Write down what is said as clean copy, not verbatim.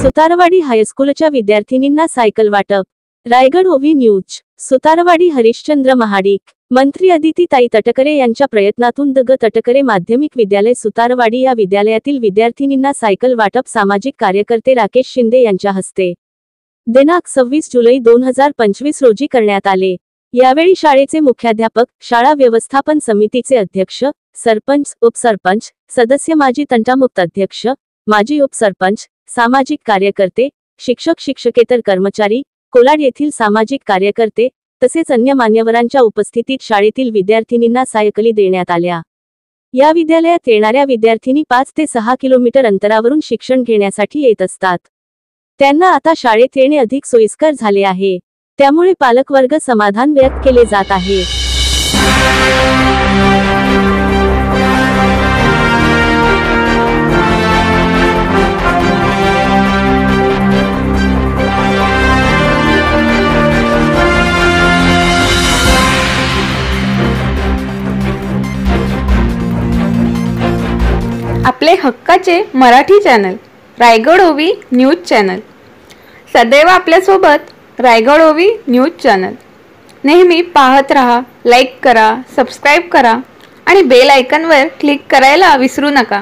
सुतारवाडी हायस्कूलच्या विद्यार्थिनींना सायकल वाटप। रायगड ओवी न्यूज। सुतारवाडी हरिश्चंद्र महाडिक। मंत्री अदितीताई तटकरे यांच्या प्रयत्नातून द ग तटकरे माध्यमिक विद्यालय सुतारवाडी या विद्यालयातील विद्यार्थिनींना सायकल वाटप सामाजिक कार्यकर्ते राकेश शिंदे यांच्या हस्ते दिनांक 26 जुलै 2025 रोजी करण्यात आले। यावेळी शाळेचे मुख्याध्यापक, शाळा व्यवस्थापन समितीचे अध्यक्ष, सरपंच, उपसरपंच, सदस्य, माजी तंटामुक्त अध्यक्ष, माजी उपसरपंच, सामाजिक कार्यकर्ते, शिक्षक, शिक्षकेतर कर्मचारी, कोलाड येथील सामाजिक कार्यकर्ते तसेच अन्य मान्यवरांच्या उपस्थितीत शाळेतील विद्यार्थिनींना सायकली देण्यात आल्या। या विद्यालयात येणाऱ्या विद्यार्थिनी 5 ते 6 किलोमीटर अंतरावरून शिक्षण घेण्यासाठी येत असतात। त्यांना आता शाळेत येणे अधिक सोयीस्कर झाले आहे, त्यामुळे पालकवर्ग समाधान व्यक्त केले जात आहे। आपले हक्काचे मराठी चॅनल रायगड ओवी न्यूज चॅनल सदैव आपल्यासोबत। रायगड ओवी न्यूज चॅनल नेहमी पाहत रहा, लाईक करा, सबस्क्राईब करा आणि बेल आयकॉनवर क्लिक करायला विसरू नका।